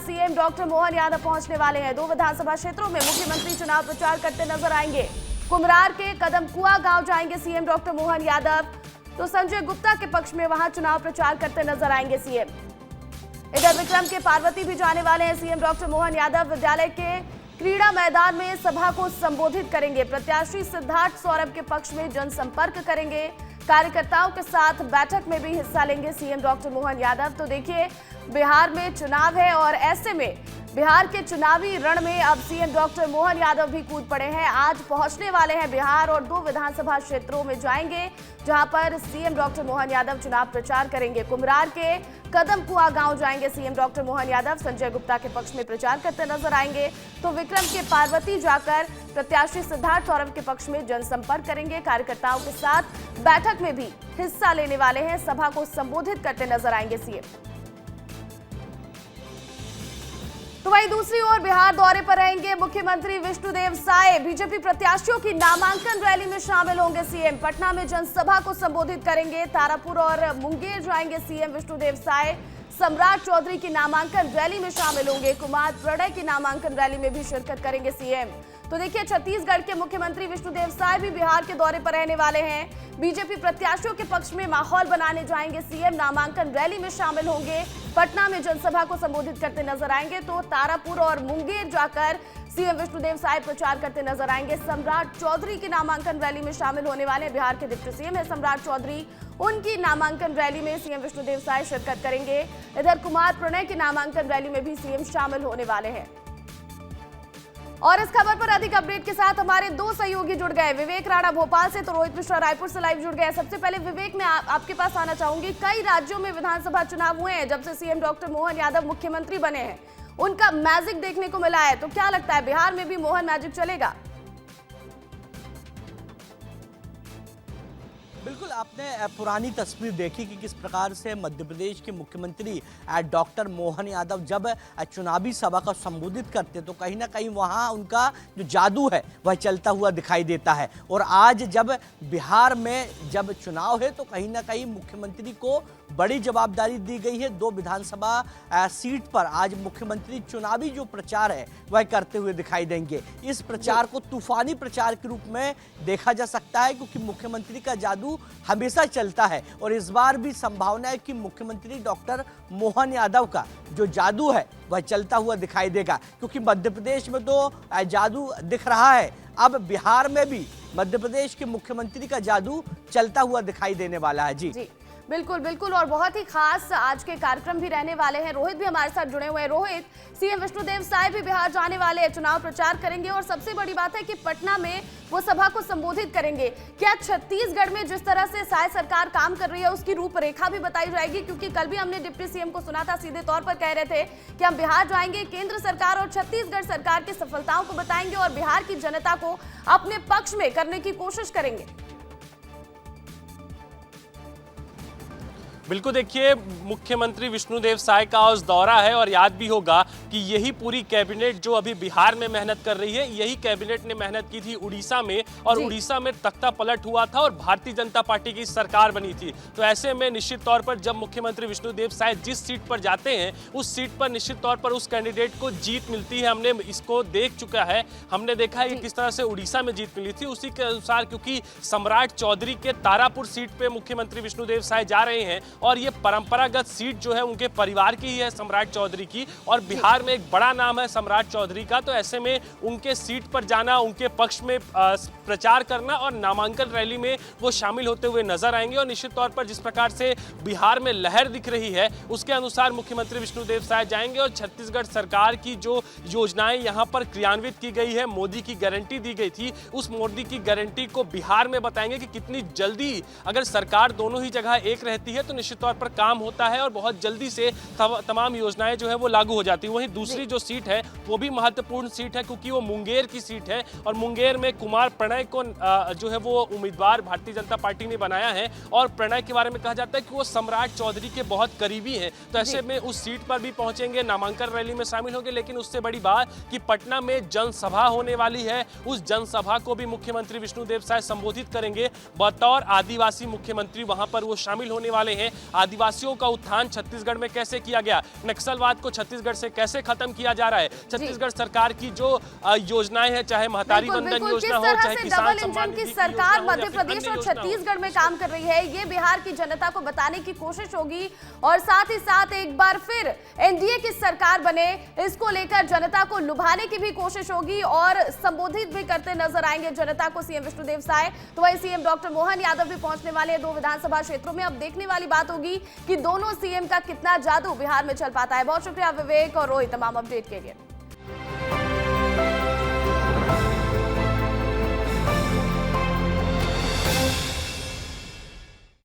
CM doctor Mohan Yadav पहुंचने वाले हैं। 2 विधानसभा क्षेत्रों में मुख्यमंत्री चुनाव प्रचार करते नजर आएंगे। कुम्हरार के कदमकुआ गांव जाएंगे सीएम डॉक्टर मोहन यादव, तो संजय गुप्ता के पक्ष में वहां चुनाव प्रचार करते नजर आएंगे सीएम। इधर विक्रम के पार्वती भी जाने वाले हैं सीएम डॉक्टर मोहन यादव। विद्यालय के क्रीड़ा मैदान में सभा को संबोधित करेंगे। प्रत्याशी सिद्धार्थ सौरभ के पक्ष में जनसंपर्क करेंगे। कार्यकर्ताओं के साथ बैठक में भी हिस्सा लेंगे सीएम डॉक्टर मोहन यादव। तो देखिए, बिहार में चुनाव है और ऐसे में बिहार के चुनावी रण में अब सीएम डॉक्टर मोहन यादव भी कूद पड़े हैं। आज पहुंचने वाले हैं बिहार और 2 विधानसभा क्षेत्रों में जाएंगे जहां पर सीएम डॉक्टर मोहन यादव चुनाव प्रचार करेंगे। कुम्हरार के कदमकुआ गांव जाएंगे सीएम डॉक्टर मोहन यादव, संजय गुप्ता के पक्ष में प्रचार करते नजर आएंगे। तो विक्रम के पार्वती जाकर प्रत्याशी सिद्धार्थ सौरभ के पक्ष में जनसंपर्क करेंगे। कार्यकर्ताओं के साथ बैठक में भी हिस्सा लेने वाले हैं। सभा को संबोधित करते नजर आएंगे सीएम। तो वहीं दूसरी ओर बिहार दौरे पर रहेंगे मुख्यमंत्री विष्णुदेव साय। बीजेपी प्रत्याशियों की नामांकन रैली में शामिल होंगे सीएम। पटना में जनसभा को संबोधित करेंगे। तारापुर और मुंगेर जाएंगे सीएम विष्णुदेव साय। सम्राट चौधरी की नामांकन रैली में शामिल होंगे। कुमार प्रणय की नामांकन रैली में भी शिरकत करेंगे सीएम। तो देखिए, छत्तीसगढ़ के मुख्यमंत्री विष्णुदेव साय भी बिहार के दौरे पर रहने वाले हैं। बीजेपी प्रत्याशियों के पक्ष में माहौल बनाने जाएंगे सीएम। नामांकन रैली में शामिल होंगे। पटना में जनसभा को संबोधित करते नजर आएंगे। तो तारापुर और मुंगेर जाकर सीएम विष्णुदेव साय प्रचार करते नजर आएंगे। सम्राट चौधरी की नामांकन रैली में शामिल होने वाले हैं। बिहार के डिप्टी सीएम है सम्राट चौधरी, उनकी नामांकन रैली में सीएम विष्णुदेव साय शिरकत करेंगे। इधर कुमार प्रणय की नामांकन रैली में भी सीएम शामिल होने वाले हैं। और इस खबर पर अधिक अपडेट के साथ हमारे 2 सहयोगी जुड़ गए। विवेक राणा भोपाल से, तो रोहित मिश्रा रायपुर से लाइव जुड़ गए। सबसे पहले विवेक, मैं आपके पास आना चाहूंगी। कई राज्यों में विधानसभा चुनाव हुए हैं जब से सीएम डॉक्टर मोहन यादव मुख्यमंत्री बने हैं, उनका मैजिक देखने को मिला है। तो क्या लगता है, बिहार में भी मोहन मैजिक चलेगा? बिल्कुल, आपने पुरानी तस्वीर देखी कि किस प्रकार से मध्य प्रदेश के मुख्यमंत्री डॉक्टर मोहन यादव जब चुनावी सभा का संबोधित करते तो कहीं ना कहीं वहाँ उनका जो जादू है वह चलता हुआ दिखाई देता है। और आज जब बिहार में जब चुनाव है तो कहीं ना कहीं मुख्यमंत्री को बड़ी जवाबदारी दी गई है। 2 विधानसभा सीट पर आज मुख्यमंत्री चुनावी जो प्रचार है वह करते हुए दिखाई देंगे। इस प्रचार को तूफानी प्रचार के रूप में देखा जा सकता है क्योंकि मुख्यमंत्री का जादू हमेशा चलता है और इस बार भी संभावना है कि मुख्यमंत्री डॉक्टर मोहन यादव का जो जादू है वह चलता हुआ दिखाई देगा। क्योंकि मध्य प्रदेश में तो जादू दिख रहा है, अब बिहार में भी मध्य प्रदेश के मुख्यमंत्री का जादू चलता हुआ दिखाई देने वाला है। जी बिल्कुल बिल्कुल, और बहुत ही खास आज के कार्यक्रम भी रहने वाले हैं। रोहित भी हमारे साथ जुड़े हुए हैं। रोहित, सीएम विष्णुदेव साय भी बिहार जाने वाले हैं, चुनाव प्रचार करेंगे और सबसे बड़ी बात है कि पटना में वो सभा को संबोधित करेंगे। क्या छत्तीसगढ़ में जिस तरह से साय सरकार काम कर रही है उसकी रूपरेखा भी बताई जाएगी? क्योंकि कल भी हमने डिप्टी सीएम को सुना था, सीधे तौर पर कह रहे थे कि हम बिहार जाएंगे, केंद्र सरकार और छत्तीसगढ़ सरकार की सफलताओं को बताएंगे और बिहार की जनता को अपने पक्ष में करने की कोशिश करेंगे। बिल्कुल, देखिए, मुख्यमंत्री विष्णुदेव साय का आज दौरा है और याद भी होगा कि यही पूरी कैबिनेट जो अभी बिहार में मेहनत कर रही है, यही कैबिनेट ने मेहनत की थी उड़ीसा में और उड़ीसा में तख्ता पलट हुआ था और भारतीय जनता पार्टी की सरकार बनी थी। तो ऐसे में निश्चित तौर पर जब मुख्यमंत्री विष्णुदेव साय जिस सीट पर जाते हैं उस सीट पर निश्चित तौर पर उस कैंडिडेट को जीत मिलती है। हमने इसको देख चुका है, हमने देखा है कि किस तरह से उड़ीसा में जीत मिली थी। उसी के अनुसार क्योंकि सम्राट चौधरी के तारापुर सीट पे मुख्यमंत्री विष्णुदेव साय जा रहे हैं और ये परंपरागत सीट जो है उनके परिवार की ही है, सम्राट चौधरी की, और बिहार में एक बड़ा नाम है सम्राट चौधरी का। तो ऐसे में उनके सीट पर जाना, उनके पक्ष में प्रचार करना और नामांकन रैली में वो शामिल होते हुए नजर आएंगे। और निश्चित तौर पर जिस प्रकार से बिहार में लहर दिख रही है उसके अनुसार मुख्यमंत्री विष्णुदेव साय जाएंगे और छत्तीसगढ़ सरकार की जो योजनाएं यहाँ पर क्रियान्वित की गई है, मोदी की गारंटी दी गई थी, उस मोदी की गारंटी को बिहार में बताएंगे कि कितनी जल्दी अगर सरकार दोनों ही जगह एक रहती है तो निश्चित तौर पर काम होता है और बहुत जल्दी से तमाम योजनाएं जो है वो लागू हो जाती है। वहीं दूसरी जो सीट है वो भी महत्वपूर्ण सीट है क्योंकि वो मुंगेर की सीट है और मुंगेर में कुमार प्रणय को जो है वो उम्मीदवार भारतीय जनता पार्टी ने बनाया है और प्रणय के बारे में कहा जाता है कि वो सम्राट चौधरी के बहुत करीबी हैं। तो ऐसे में उस सीट पर भी पहुंचेंगे, नामांकन रैली में शामिल होंगे। लेकिन उससे बड़ी बात कि पटना में जनसभा होने वाली है, उस जनसभा को भी मुख्यमंत्री विष्णुदेव साय संबोधित करेंगे। बतौर आदिवासी मुख्यमंत्री वहां पर वो शामिल होने वाले हैं आदिवासियों का उत्थान छत्तीसगढ़ में कैसे किया गया, नक्सलवाद को छत्तीसगढ़ से कैसे खत्म किया जा रहा है, छत्तीसगढ़ सरकार की जो योजनाएं हैं, चाहे महतारी वंदन योजना हो, चाहे किसान सम्मान की निधि सरकार योजना हो, मध्य या फिर प्रदेश अन्य और योजना हो। छत्तीसगढ़ में काम कर रही है, ये बिहार की जनता को बताने की कोशिश होगी और साथ ही साथ एक बार फिर एनडीए की सरकार बने, इसको लेकर जनता को लुभाने की भी कोशिश होगी और संबोधित भी करते नजर आएंगे जनता को सीएम विष्णुदेव साय। तो वही सीएम डॉक्टर मोहन यादव भी पहुंचने वाले हैं 2 विधानसभा क्षेत्रों में। अब देखने वाली बात होगी कि दोनों सीएम का कितना जादू बिहार में चल पाता है। बहुत शुक्रिया विवेक और रोहित तमाम अपडेट के लिए।